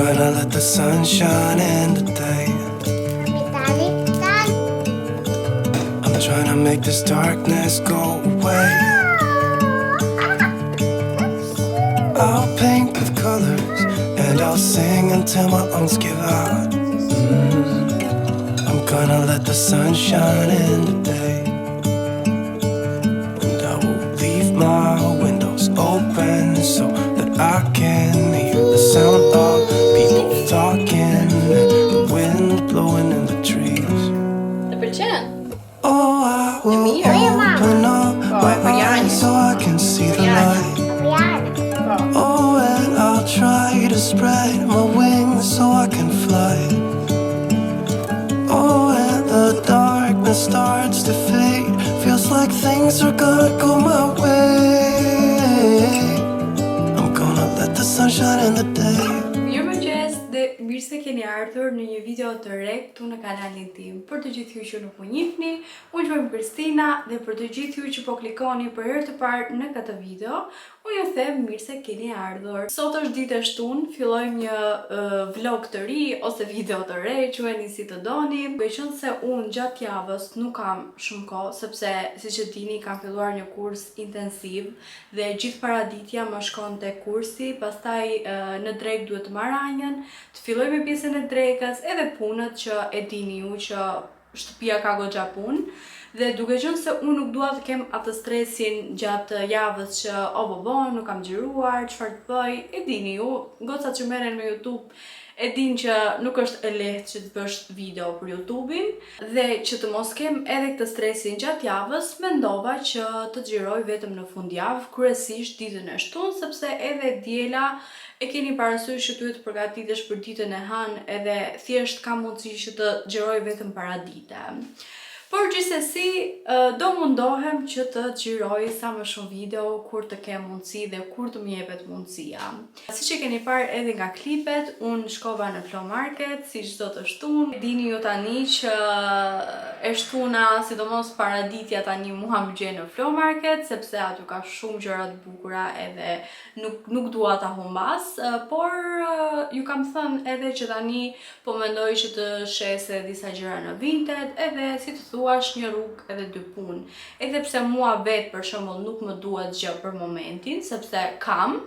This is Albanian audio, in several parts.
gonna let the sun shine in today. I'm trying to make this darkness go away. I'll paint with colors and I'll sing until my lungs give out. I'm gonna let the sun shine in today. And I will leave my windows open so that I can hear the sound of people talking and the wind blowing in the trees. Oh, I will open up my eyes so I can see the light. Oh, and I'll try to spread my wings so I can fly. Oh, and the darkness starts to fade. Feels like things are gonna go my way. I'm gonna let the sun shine in the day. Mirë se keni ardhur në një video të re këtu në kanalin tim. Për të gjithë ju që nuk më njihni, unë quhem Kristina dhe për të gjithë ju që po klikoni për herë të parë në këtë video, unë ju them mirë se keni ardhur. Sot është ditë e shtunë, fillojmë një vlog të ri ose video të re, quheni si të doni. Veçanëse se unë gjatë javës nuk kam shumë kohë, sepse siç e dini kam filluar një kurs intensiv dhe gjithë paraditja më shkon te kursi, pastaj në drek duhet të marr anjen, të filloj me pjesën e drekës, edhe punët që e dini ju që shtëpia ka goxha punë. Dhe duke qenë se unë nuk dua të kem atë stresin gjatë javës që nuk kam xhiruar, çfarë të bëj, e dini ju, gocat që merren me YouTube e din që nuk është e lehtë që të bësh video për YouTube-in dhe që të mos kem edhe këtë stresin gjatë javës, mendova që të xhiroj vetëm në fundjavë, kryesisht ditën e shtunë, sepse edhe diela e keni parasysh që duhet të përgatitesh për ditën e hënë edhe thjesht ka mundësi që të xhiroj vetëm paradite. Por gjithsesi, do mundohem që të xhiroj sa më shumë video kur të kem mundësi dhe kur të më jepet mundësia. Siç e keni parë edhe nga klipet, unë shkova në Flow Market, si çdo të shtunë. Dini ju tani që e shtuna, sidomos paraditja tani mua më gjen në Flow Market, sepse aty ka shumë gjëra të bukura edhe nuk dua ta humbas, por ju kam thënë edhe që tani po mendoj që të shese disa gjëra në Vinted, edhe si të thuash një rrugë edhe dy punë. Edhe pse mua vetë për shembull nuk më duhet gjë për momentin, sepse kam,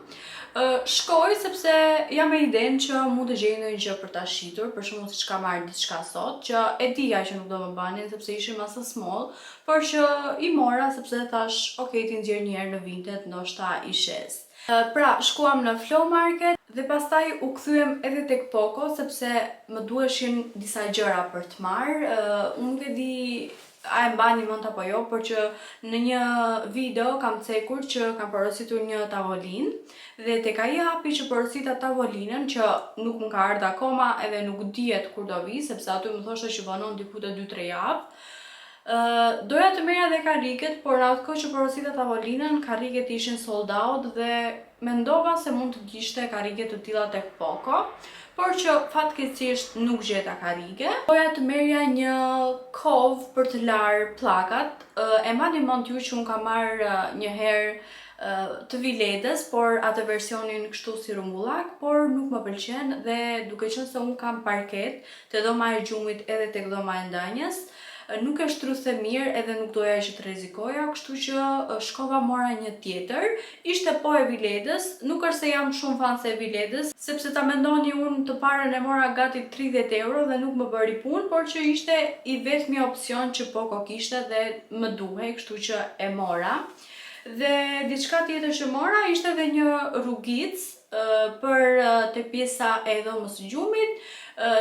shkoj sepse jam me idenë që mund të gjej ndonjë gjë për ta shitur, për shembull siç kam marrë diçka sot, që e dija që nuk do më banin sepse ishim as small, por që i mora sepse thash, okay, ti nxjerr një herë në Vinted, ndoshta i shes. Pra, shkuam në Flow Market dhe pastaj u kthyem edhe tek Poco sepse më duheshin disa gjëra për të marrë. Unë nuk e di a e mbani mend apo jo, por që në një video kam cekur që kam porositur një tavolinë dhe tek ai hapi që porosita tavolinën që nuk më ka ardhur akoma edhe nuk dihet kur do vi, sepse aty më thoshte që vonon diku te 2-3 javë. Doja të merja dhe karriget, por në atë kohë që porosita tavolinën, karriget ishin sold out dhe mendova se mund të kishte karriget të tilla tek Poco, por që fatkeqësisht nuk gjeta karrige. Doja të merja një kovë për të larë pllakat. E mbani mend ju që unë kam marrë një herë të Viledës, por atë versionin kështu si rumbullak, por nuk më pëlqen dhe duke qenë se unë kam parket te dhoma e gjumit edhe tek dhoma e ndanjës, nuk e shtruthe mirë edhe nuk doja që të rrezikoja, kështu që shkova mora një tjetër. Ishte po e Viledës, nuk është se jam shumë fan se e Viledës, sepse ta mendoni unë të parën e mora gati 30 euro dhe nuk më bëri punë, por që ishte i vetmi opsion që Poco kishte dhe më duhej, kështu që e mora. Dhe diçka tjetër që mora ishte edhe një rrugicë për te pjesa e dhomës së gjumit,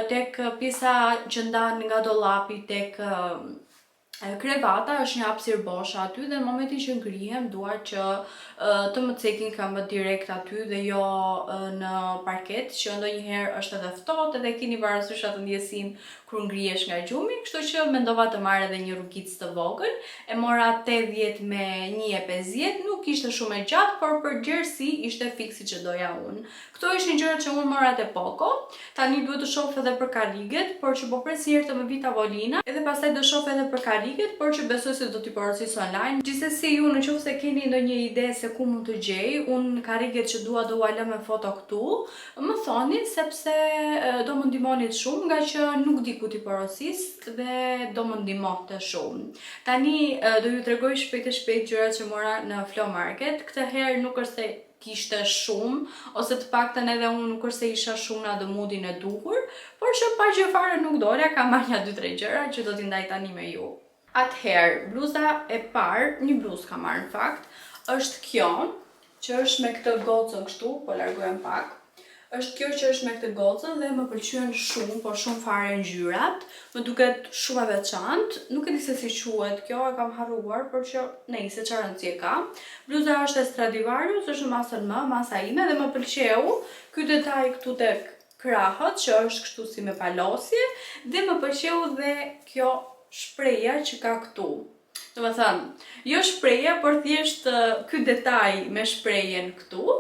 tek pjesa që ndan nga dollapi tek krevata, është një hapësirë boshe aty dhe në momentin që ngrihem dua që të më cekin këmbët direkt aty dhe jo në parket, që ndonjëherë është edhe ftohtë edhe keni parasysh atë ndjesin kur ngrihesh nga gjumi, kështu që mendova të marr edhe një rrugicë të vogël. E mora 80 me 1,50, nuk ishte shumë e gjatë, por për gjerësi ishte fiksi që doja unë. Këto ishin gjërat që unë mora te Poco. Tani duhet të shoh edhe për karriget, por që po pres një herë të më vi tavolina, edhe pastaj do shoh edhe për karriget kariket, por që besoj se do t'i porosis online. Gjithsesi ju nëse keni ndonjë ide se ku mund të gjej, unë kariket që dua do ua lë me foto këtu, më thoni sepse do më ndihmonit shumë nga që nuk di ku t'i porosis dhe do më ndihmonte shumë. Tani do ju tregoj shpejt e shpejt gjërat që mora në Flow Market. Këtë herë nuk është se kishte shumë, ose të paktën edhe unë nuk është se isha shumë në dëmudin e duhur, por që pa gjë fare nuk dolja, ka marrë një 2-3 gjëra që do t'i ndaj tani me ju. Atëherë, bluza e parë, një bluzë ka marrë në fakt, është kjo, që është me këtë gocën kështu, po largohem pak. Është kjo që është me këtë gocën dhe më pëlqyen shumë, po shumë fare ngjyrat, më duket shumë e veçantë. Nuk e di se si quhet kjo, e kam harruar, por që nejse çfarë rëndësie ka. Bluza është e Stradivarius, është në masën M, masa ime dhe më pëlqeu ky detaj këtu tek krahët, që është kështu si me palosje, dhe më pëlqeu dhe kjo shpreja që ka këtu. Domethënë, jo shpreja, por thjesht ky detaj me shprejen këtu.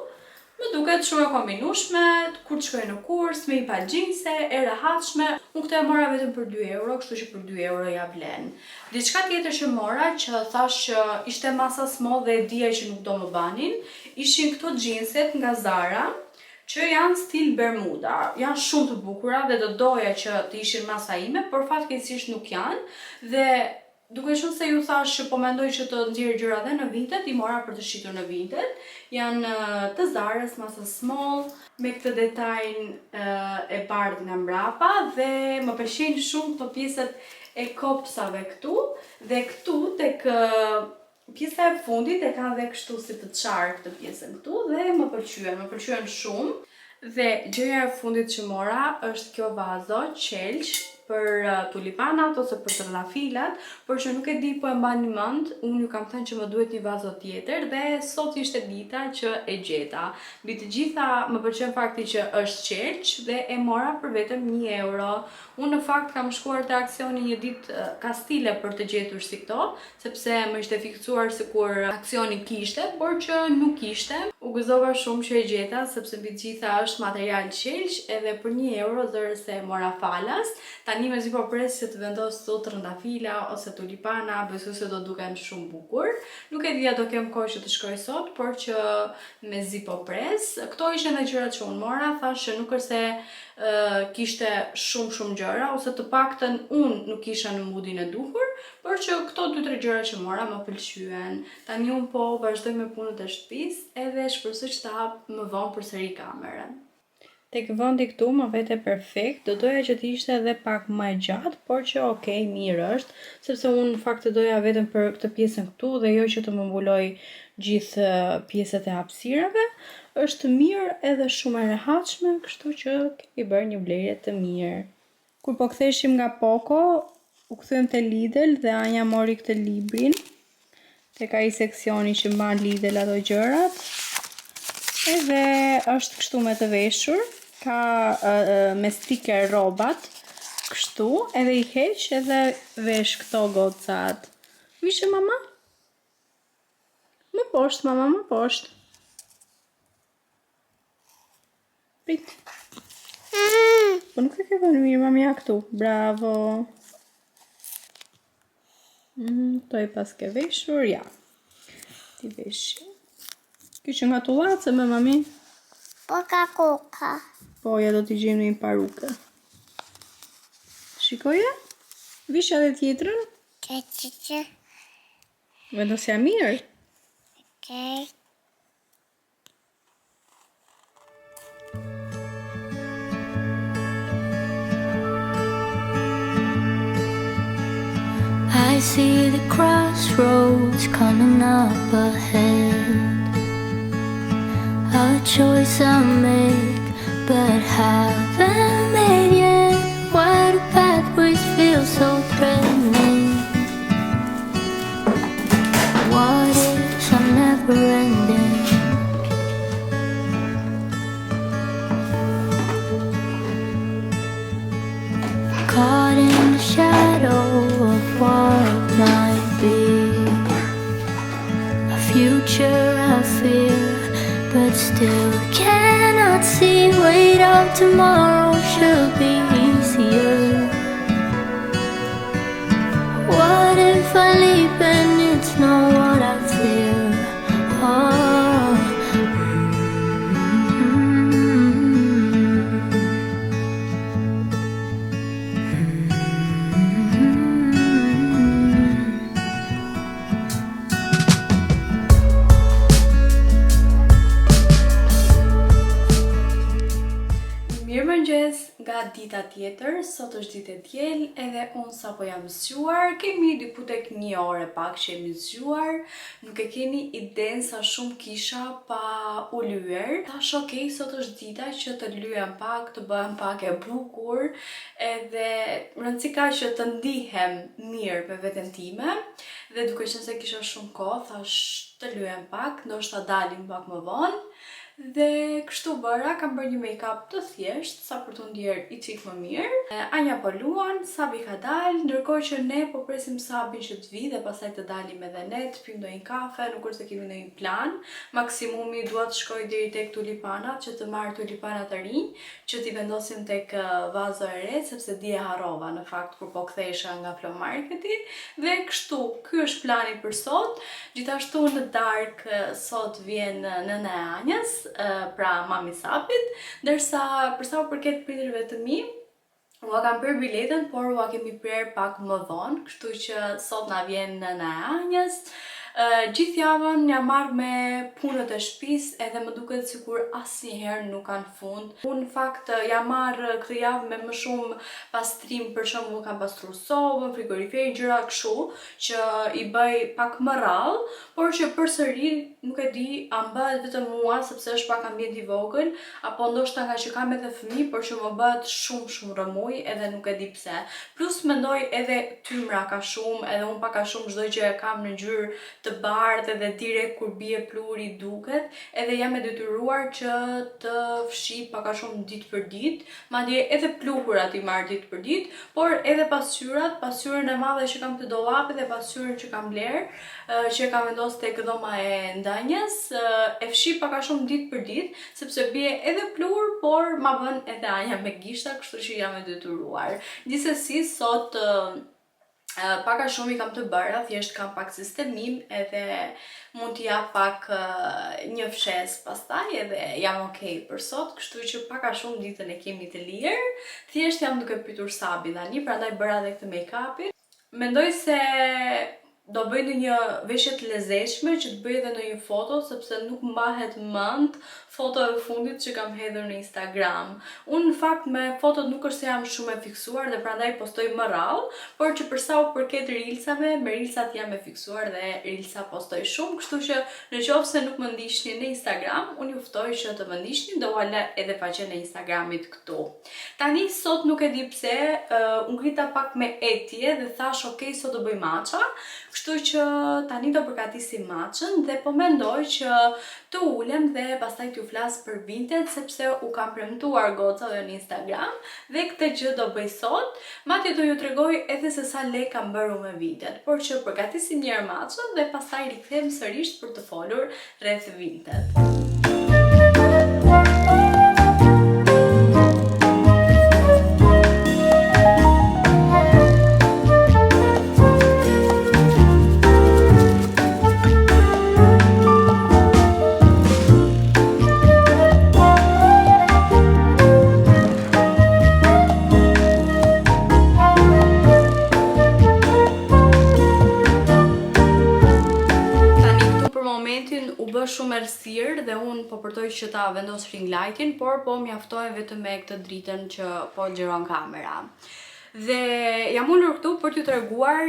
Më duket shumë e kombinueshme, kur të shkoj në kurs, me i pa gjinse, e rehatshme. Unë këtë e mora vetëm për 2 euro, kështu që për 2 euro ja vlen. Diçka tjetër që mora, që thash që ishte masa small dhe e dija që nuk do më banin, ishin këto gjinset nga Zara, që janë stil Bermuda. Janë shumë të bukura dhe do doja që të ishin masa ime, por fatkeqësisht nuk janë. Dhe duke qenë se ju thash që po mendoj që të nxjerr gjëra dhe në Vinted, i mora për të shitur në Vinted. Janë të Zarës, masa small, me këtë detajn e bardhë nga mbrapa dhe më pëlqejnë shumë këto pjesët e kopsave këtu dhe këtu tek pjesa e fundit e ka dhe kështu si të qarë këtë pjesën këtu dhe më pëlqyen shumë. Dhe gjëja e fundit që mora është kjo vazo qelç për tulipanat ose për trëndafilat, por që nuk e di po e mbani mend, unë ju kam thënë që më duhet një vazo tjetër dhe sot ishte dita që e gjeta. Mbi të gjitha më pëlqen fakti që është qelç dhe e mora për vetëm 1 euro. Unë në fakt kam shkuar te aksioni një ditë ka stile për të gjetur si këto, sepse më ishte fiksuar sikur aksioni kishte, por që nuk kishte. U gëzova shumë që e gjeta, sepse mbi të gjitha është material qelç edhe për 1 euro zërë se mora falas. Tani mezi po pres se të vendos të trëndafila ose tulipana, besoj se do duken shumë bukur. Nuk e dija do kem kohë që të shkoj sot, por që mezi po pres. Këto ishin edhe gjërat që unë mora, thash që nuk është se kishte shumë gjëra, ose të paktën unë nuk isha në moodin e duhur, por që këto 2-3 gjëra që mora më pëlqyen. Tani unë po vazhdoj me punët e shtëpisë edhe shpresoj që të hap më vonë përsëri kamerën. Tek vendi këtu më vete perfekt, do doja që të ishte edhe pak më e gjatë, por që okej, mirë është, sepse unë në fakt të doja vetëm për këtë pjesën këtu dhe jo që të më mbuloj gjithë pjesët e hapësirave. Është mirë edhe shumë e rehatshme, kështu që kemi bërë një blerje të mirë. Kur po ktheheshim nga Poco, u kthyem te Lidl dhe Anja mori këtë librin, tek ai seksioni që mban Lidl ato gjërat. Edhe është kështu me të veshur, ka me sticker rrobat, kështu, edhe i heq edhe vesh këto gocat. Vishe mama? Më poshtë, mama, më poshtë. Prit. Po nuk e ke vënë mirë, mamja këtu. Bravo. To i pas ke veshur, ja. Ti veshi. Kjo që nga tullace me mami? Coca-Cola. Po, ja do t'i gjejmë një paruke. Shikoje? Visha dhe tjetrën? Që. Vendosja mirë? Okay. I see the crossroads coming up ahead. A choice I make, but haven't made yet. Why do pathways feel so threatening? What ifs are never ending? Caught in the shadow of what might be. A future I fear, but still cannot see. Wait up, tomorrow should be easier. What if if I leave and it's not what I feel. Oh. Mirëmëngjes nga dita tjetër, sot është ditë e diel edhe unë sapo jam zgjuar, kemi diku tek 1 orë pak që jemi zgjuar, nuk e keni idenë sa shumë kisha pa u lyer. Tash okej, sot është dita që të lyem pak, të bëhem pak e bukur, edhe rëndësi ka që të ndihem mirë për veten time, dhe duke qenë se kisha shumë kohë, thash të lyem pak, ndoshta dalim pak më vonë. Dhe kështu bëra, kam bërë një make-up të thjesht, sa për të ndjerë i qik më mirë. Anja po luan, Sabi ka dalë, ndërkohë që ne po presim Sabin që të vi dhe pastaj të dalim edhe ne, të pim ndonjë kafe, nuk është se kemi ndonjë plan. Maksimumi dua të shkoj deri tek tulipanat, që të marr tulipanat të rinj, që t'i vendosim tek vazo e re, sepse di e harrova në fakt kur po kthehesha nga Flow Marketi. Dhe kështu, ky është plani për sot. Gjithashtu në darkë sot vjen nëna e Anjës, pra mami Sabit, ndërsa për sa u përket prindërve të mi, ua kam prerë biletën, por ua kemi prerë pak më vonë, kështu që sot na vjen nëna e Anjës. Gjithë javën jam marrë me punët e shtëpisë edhe më duket sikur asnjëherë nuk kanë fund. Unë në fakt jam marrë këtë javë me më shumë pastrim, për shembull kam pastruar sobën, frigoriferin, gjëra kështu që i bëj pak më rrallë, por që përsëri nuk e di a bëhet vetëm mua sepse është pak ambient i vogël, apo ndoshta nga që kam edhe fëmijë, por që më bëhet shumë rëmuj edhe nuk e di pse. Plus mendoj edhe tymra ka shumë, edhe unë pak a shumë çdo gjë e kam në ngjyrë të bardhë edhe direkt kur bie pluri duket, edhe jam e detyruar që të fshi pak a shumë ditë për ditë, madje edhe pluhurat i marr ditë për ditë, por edhe pasqyrën e madhe që kam te dollapi dhe pasqyrën që kam bler, që kam vendosur tek dhoma e ndanjës, e fshi pak a shumë ditë për ditë, sepse bie edhe pluhur, por ma bën edhe Anja me gishta, kështu që jam e detyruar. Gjithsesi sot pak a shumë i kam të bëra, thjesht kam pak sistemim edhe mund t'i jap pak një fshes pastaj edhe jam okej për sot, kështu që pak a shumë ditën e kemi të lirë. Thjesht jam duke pyetur Sabi tani, prandaj bëra edhe këtë make-upin. Mendoj se do bëj në një veshje të lezetshme që të bëj edhe në një foto, sepse nuk mbahet mend foto e fundit që kam hedhur në Instagram. Unë në fakt me fotot nuk është se jam shumë e fiksuar dhe prandaj postoj më rrallë, por që për sa u përket reelsave, me reelsat jam e fiksuar dhe reelsa postoj shumë, kështu që nëse nuk më ndiqni në Instagram, unë ju ftoj që të më ndiqni, do ua lë edhe faqen e Instagramit këtu. Tani sot nuk e di pse, unë grita pak me etje dhe thash okej, sot do bëj matcha, kështu që tani do përgatisim matchën dhe po mendoj që të ulem dhe pastaj t'ju flas për Vinted, sepse u kam premtuar gocave në Instagram dhe këtë gjë do bëj sot. Madje do ju tregoj edhe se sa lek kam bërë me Vinted, por që përgatisim një herë matchën dhe pastaj rikthehem sërish për të folur rreth Vinted. Shumë errësirë dhe unë po përtoj që ta vendos ring lightin, por po mjaftoj vetëm me këtë dritën që po xhiron kamera. Dhe jam ulur këtu për t'ju treguar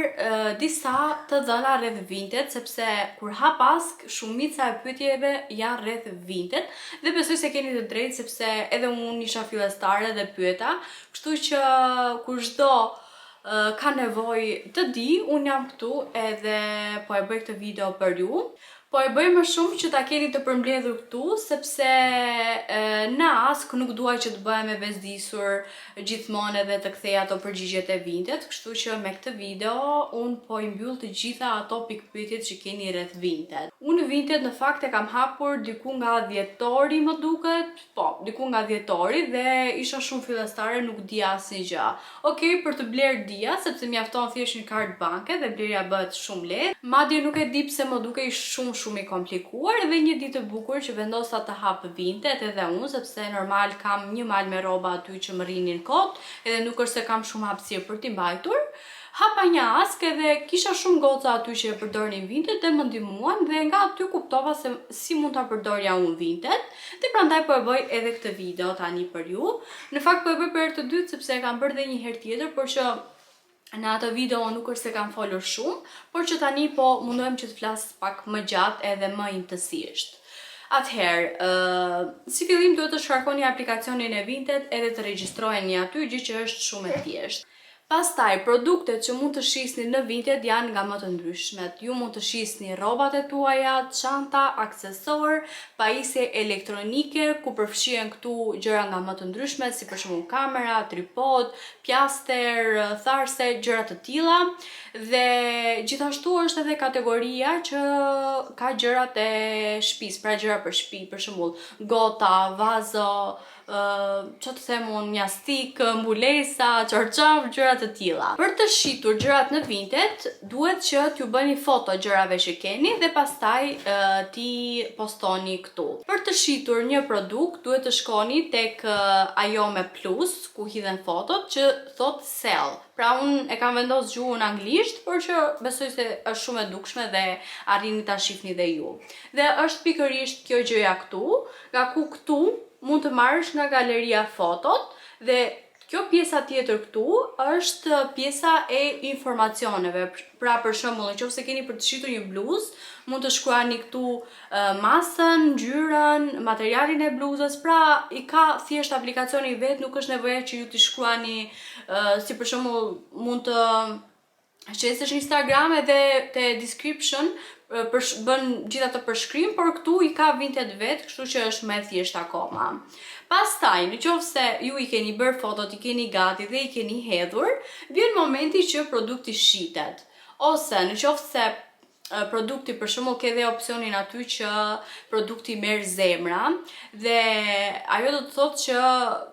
disa të dhëna rreth Vinted, sepse kur ha pask, shumica e pyetjeve janë rreth Vinted dhe besoj se keni të drejtë, sepse edhe unë isha fillestare dhe pyeta, kështu që kur çdo ka nevojë të di, unë jam këtu edhe po e bëj këtë video për ju. Po e bëj më shumë që ta keni të përmbledhur këtu, sepse në ask nuk duaj që të bëhem e bezdisur gjithmonë edhe të kthej ato përgjigjet e vintet, kështu që me këtë video un po i mbyll të gjitha ato pikpyetjet që keni rreth vintet. Unë vintet në fakt e kam hapur diku nga dhjetori më duket, po, diku nga dhjetori dhe isha shumë fillestare, nuk dija asnjë gjë. Okej, për të bler dija, sepse mjafton thjesht një kartë banke dhe blerja bëhet shumë lehtë. Madje nuk e di pse më dukej shumë i komplikuar dhe një ditë e bukur që vendosa të hap vintet edhe unë, sepse normal kam një mal me rroba aty që më rrinin kot, edhe nuk është se kam shumë hapësirë për t'i mbajtur. Hapa një ask edhe kisha shumë goca aty që e përdornin vintet dhe më ndihmuan dhe nga aty kuptova se si mund ta përdorja unë vintet dhe prandaj po e bëj edhe këtë video tani për ju. Në fakt po e bëj për herë të dytë sepse e kam bërë edhe një herë tjetër, por që në atë video nuk është se kam folur shumë, por që tani po mundohem që të flas pak më gjatë edhe më intensisht. Atëherë, si fillim duhet të shkarkoni aplikacionin e vintet edhe të regjistroheni aty, gjë që është shumë e thjeshtë. Pastaj, produktet që mund të shisni në vintet janë nga më të ndryshmet. Ju mund të shisni rrobat e tuaja, çanta, aksesor, pajisje elektronike, ku përfshihen këtu gjëra nga më të ndryshmet, si për shembull kamera, tripod, pjaster, tharse, gjëra të tilla. Dhe gjithashtu është edhe kategoria që ka gjërat e shtëpisë, pra gjëra për shtëpi, për shembull gota, vazo, që të them unë, mjastik, mbulesa, çorçaf, gjëra të tilla. Për të shitur gjërat në vintet, duhet që t'ju bëni foto gjërave që keni dhe pastaj t'i postoni këtu. Për të shitur një produkt, duhet të shkoni tek ajo me plus, ku hidhen fotot, që thot sell. Pra unë e kam vendos gjuhën anglisht, por që besoj se është shumë e dukshme dhe arrini ta shihni dhe ju. Dhe është pikërisht kjo gjëja këtu, nga ku këtu mund të marrësh nga galeria fotot dhe kjo pjesa tjetër këtu është pjesa e informacioneve. Pra për shembull, nëse keni për të shitur një bluzë, mund të shkruani këtu masën, ngjyrën, materialin e bluzës. Pra i ka thjesht aplikacioni vet, nuk është nevoja që ju t'i shkruani, si për shembull mund të shqesësh Instagram edhe te description bën gjithë ato përshkrim, por këtu i ka vintet vet, kështu që është më thjesht akoma. Pastaj, nëse ju i keni bërë fotot, i keni gati dhe i keni hedhur, vjen momenti që produkti shitet. Ose nëse produkti për shembull ke dhe opsionin aty që produkti merr zemra dhe ajo do të thotë që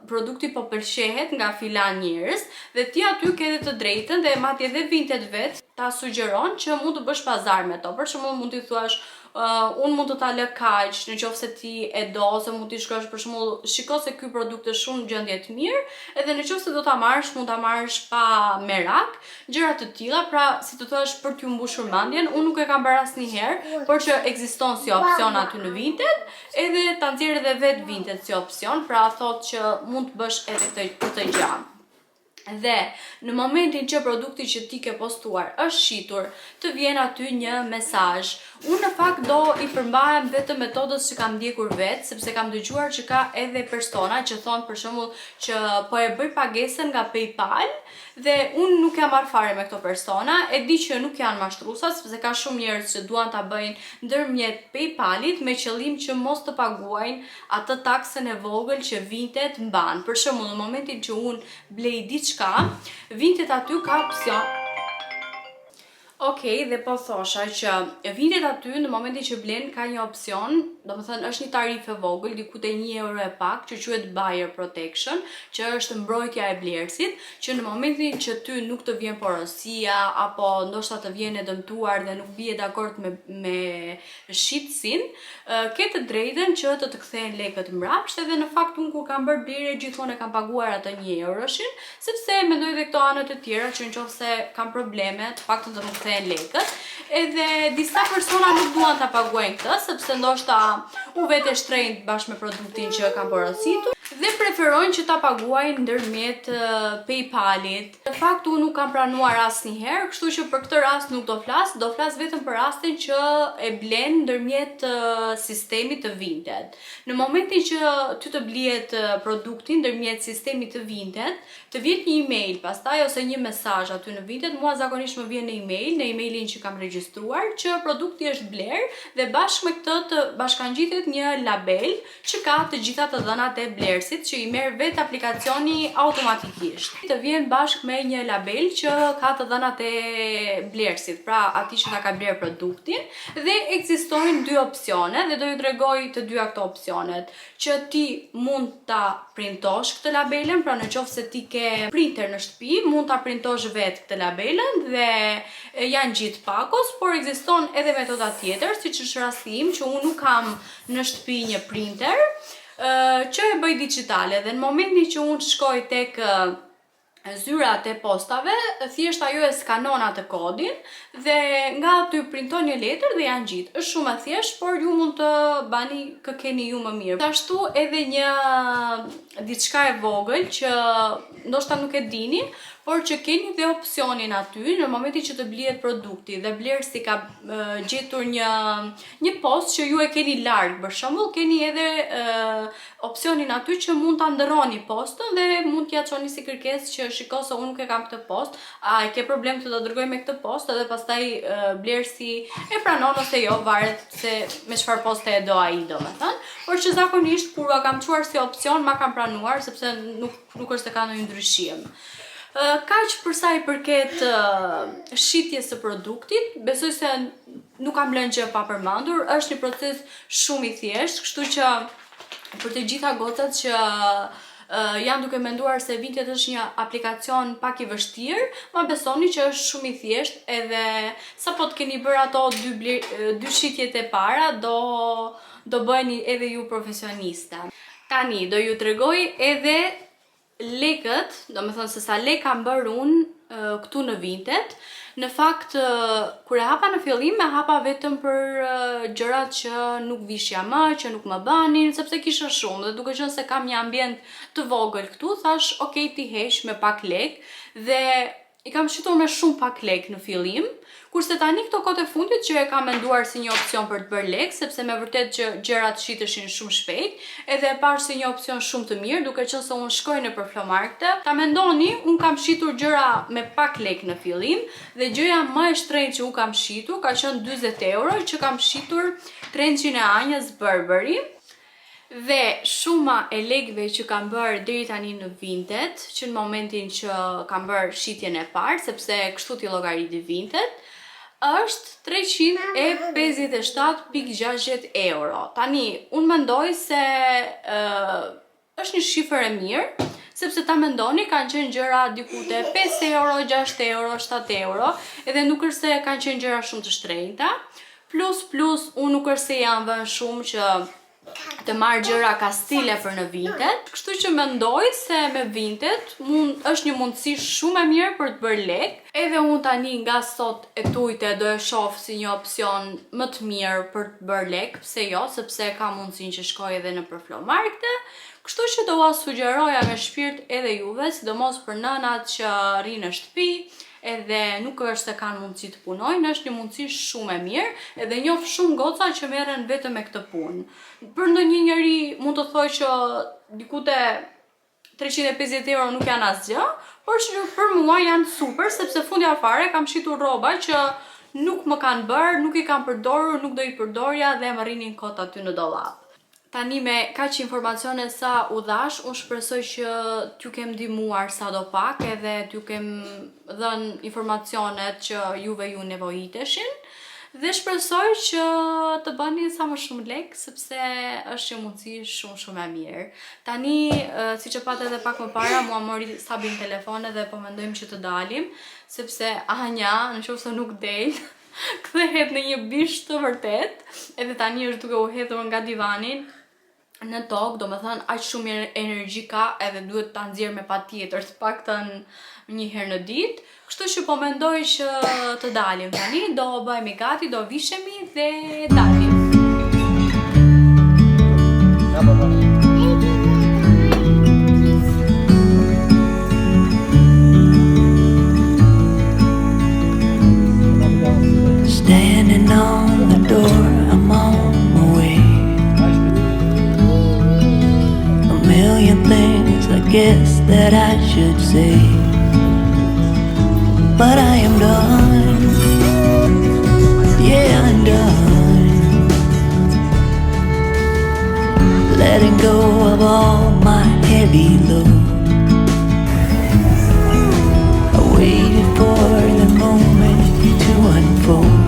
produkti po pëlqehet nga filan njerëz dhe ti aty ke edhe të drejtën dhe madje edhe vintet vet ta sugjeron që mund të bësh pazar me to. Për shembull mund t'i thuash unë mund të ta lë kaq, nëse ti e do, ose mund t'i shkruash për shembull, shiko se ky produkt është shumë gjendje të mirë, edhe nëse do ta marrësh, mund ta marrësh pa merak, gjëra të tilla, pra si të thuash për t'ju mbushur mendjen. Unë nuk e kam bërë asnjëherë, por që ekziston si opsion aty në vintet, edhe ta nxjerr edhe vet vintet si opsion, pra thotë që mund të bësh edhe këtë gjë. Dhe në momentin që produkti që ti ke postuar është shitur, të vjen aty një mesazh. Unë në fakt do i përmbahem vetëm metodës që kam ndjekur vetë, sepse kam dëgjuar që ka edhe persona që thonë për shembull që po e bëj pagesën nga PayPal dhe unë nuk jam marrë fare me këto persona, e di që nuk janë mashtruesa, sepse ka shumë njerëz që duan ta bëjnë ndërmjet PayPalit me qëllim që mos të paguajnë atë taksën e vogël që vintet mban. Për shembull, në momentin që unë blej diçka, vintet aty ka opsion. Okej, dhe po thosha që vintet aty në momentin që blen ka një opsion, domethënë është një tarifë e vogël, diku te 1 euro e pak, që quhet buyer protection, që është mbrojtja e blerësit, që në momentin që ty nuk të vjen porosia apo ndoshta të vjen e dëmtuar dhe nuk bie dakord me shitsin, ke të drejtën që të kthehen lekët mbrapsht, edhe në fakt unë kur kam bërë blerje gjithmonë e kam paguar atë 1 euroshin, sepse mendoj dhe këto anët e tjera që nëse kam probleme, të paktën të më kthehen lekët, edhe disa persona nuk duan ta paguajnë këtë, sepse ndoshta u vetë shtrenjtë bashkë me produktin që kam porositur. dhe preferojnë që ta paguajnë ndërmjet PayPal-it. Në fakt unë nuk kam pranuar asnjëherë, kështu që për këtë rast nuk do flas vetëm për rastin që e blen ndërmjet sistemit të Vinted. Në momentin që ty të blihet produkti ndërmjet sistemit të Vinted, të vjen një email pastaj ose një mesazh aty në Vinted, mua zakonisht më vjen në emailin që kam regjistruar që produkti është bler dhe bashkë me këtë të bashkangjitet një label që ka të gjitha të dhënat e blerësit që i merr vetë aplikacioni automatikisht. Të vjen bashkë me një label që ka të dhënat e blerësit, pra atij që ta ka bler produktin, dhe ekzistojnë dy opsione dhe do ju tregoj të dyja këto opsionet, që ti mund ta printosh këtë labelën, pra në qoftë se ti ke printer në shtëpi, mund ta printosh vetë këtë labelën dhe janë gjithë pakos, por ekziston edhe metoda tjetër, siç është rasti im që unë nuk kam në shtëpi një printer që e bëj digjitale, dhe në momentin që unë shkoj tek zyrat e postave, thjesht ajo e skanon atë kodin dhe nga aty printon një letër dhe janë gjithë. Është shumë e thjeshtë, por ju mund të bani kë keni ju më mirë. Ashtu edhe një diçka e vogël që ndoshta nuk e dini, por që keni dhe opsionin aty në momentin që të blihet produkti dhe blerësi ka gjetur një post që ju e keni larg, për shembull, keni edhe opsionin aty që mund ta ndërroni postën dhe mund t'ia çoni si kërkesë që shiko se unë nuk e kam këtë post, a e ke problem të ta dërgoj me këtë post, edhe pastaj blerësi e pranon ose jo, varet se me çfarë poste e do ai, domethënë, por që zakonisht kur kam çuar si opsion ma kam pranuar sepse nuk është se ka ndonjë ndryshim. Kaq për sa i përket shitjes së produktit, besoj se nuk kam lënë gjë pa përmendur, është një proces shumë i thjeshtë, kështu që për të gjitha gocat që janë duke menduar se Vinted është një aplikacion pak i vështirë, ma besoni që është shumë i thjeshtë edhe sa po të keni bërë ato dy shitjet e para, do bëheni edhe ju profesioniste. Tani, do ju tregoj edhe lekët, do me thënë se sa lek kam bërë unë këtu në Vinted. Në fakt, kur e hapa në fillim, e hapa vetëm për gjërat që nuk vishja më, që nuk më banin, sepse kisha shumë, dhe duke qenë se kam një ambient të vogël këtu, thash, okay, ti heq me pak lek, dhe i kam shitur me shumë pak lek në fillim, kurse tani këto kohë të fundit që e kam menduar si një opcion për të bërë lek, sepse me vërtet që gjërat shiteshin shumë shpejt, edhe e pash si një opcion shumë të mirë, duke qenë se unë shkoj nëpër flomarkte. Ta mendoni, unë kam shitur gjëra me pak lek në fillim, dhe gjëja më e shtrenjtë që unë kam shitur ka qenë 40 euro, që kam shitur trençin e Anjës Burberry. Dhe shuma e lekëve që kam bërë deri tani në Vinted, që në momentin që kam bërë shitjen e parë, sepse kështu t'i llogariti Vinted, është 357.60 euro. Tani, unë mendoj se është një shifër e mirë, sepse ta mendoni kanë qenë gjëra diku te 5 euro, 6 euro, 7 euro, edhe nuk është se kanë qenë gjëra shumë të shtrenjta. Plus, unë nuk është se janë vënë shumë që të marrë gjëra ka stile për në Vinted, kështu që mendoj se me Vinted është një mundësi shumë e mirë për të bërë lek, edhe unë tani nga sot e tujte do e shoh si një opcion më të mirë për të bërë lek, pse jo, sepse ka mundësinë që shkoj edhe në përflomarkte, kështu që do ua sugjeroja me shpirt edhe juve, sidomos për nënat që rrinë në shtëpi, edhe nuk është se kanë mundësi të punojnë, është një mundësi shumë e mirë, edhe njoh shumë goca që merren vetëm me këtë punë. Për ndonjë njeri mund të thoj që diku te 350 euro nuk janë asgjë, por që për mua janë super, sepse fundja fare kam shitur rroba që nuk më kanë bërë, nuk i kam përdorur, nuk do i përdorja dhe më rrinin kot aty në dollap. Tani me kaq informacione sa u dhash, unë shpresoj që t'ju kem ndihmuar sadopak edhe t'ju kem dhënë informacionet që juve ju nevojiteshin dhe shpresoj që të bëni sa më shumë lek, sepse është një mundësi shumë e mirë. Tani, siç e pat edhe pak më para, mua mori Sabin telefon dhe po mendojmë që të dalim, sepse Anja, nëse nuk del, kthehet në një bish të vërtet, edhe tani është duke u hedhur nga divanin në tokë, do me thënë aq shumë energji ka edhe duhet ta nxjerr me patjetër, të paktën një herë në ditë. Kështu që po mendoj që të dalim tani, do bëhemi gati, do vishemi dhe dalim. million things I guess that I should say, but I am done. Yeah, I'm done. Letting go of all my heavy load. I waited for the moment to unfold.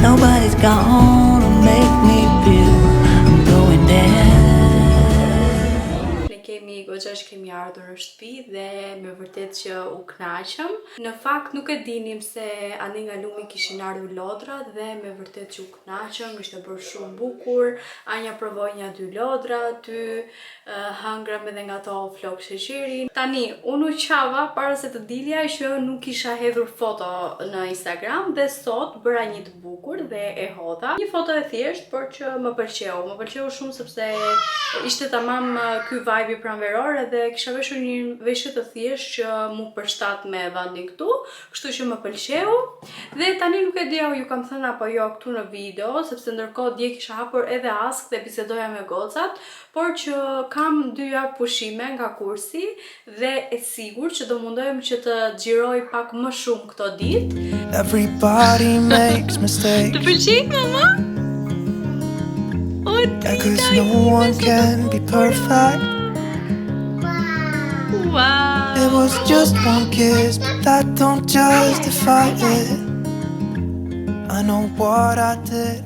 Nobody's gonna make me feel I'm going down. Ne kemi goxha që kemi ardhur në shtëpi dhe me vërtet që u kënaqëm. Në fakt nuk e dinim se ani nga lumi kishin ardhur lodrat dhe me vërtet që u kënaqëm, ishte bërë shumë bukur. Anja provoi një 2 lodra aty, hangrëm edhe nga to flok sheqeri. Tani unë u qava para se të dilja që nuk kisha hedhur foto në Instagram dhe sot bëra një të bukur dhe e hodha. Një foto e thjesht, por që më pëlqeu. Më pëlqeu shumë sepse ishte tamam ky vibe i pranveror edhe kisha veshur një veshje të thjesht që mu përshtat me vendin këtu, kështu që më pëlqeu. Dhe tani nuk e dia ju kam thënë apo jo këtu në video, sepse ndërkohë dje kisha hapur edhe ask dhe bisedoja me gocat, por që kam 2 javë pushime nga kursi dhe e sigurt që do mundohem që të xhiroj pak më shumë këto ditë. Everybody makes mistakes. Të pëlqej mama? Yeah, 'cause no one can be perfect. Wow. It was just one kiss, but that don't justify it. I know what I did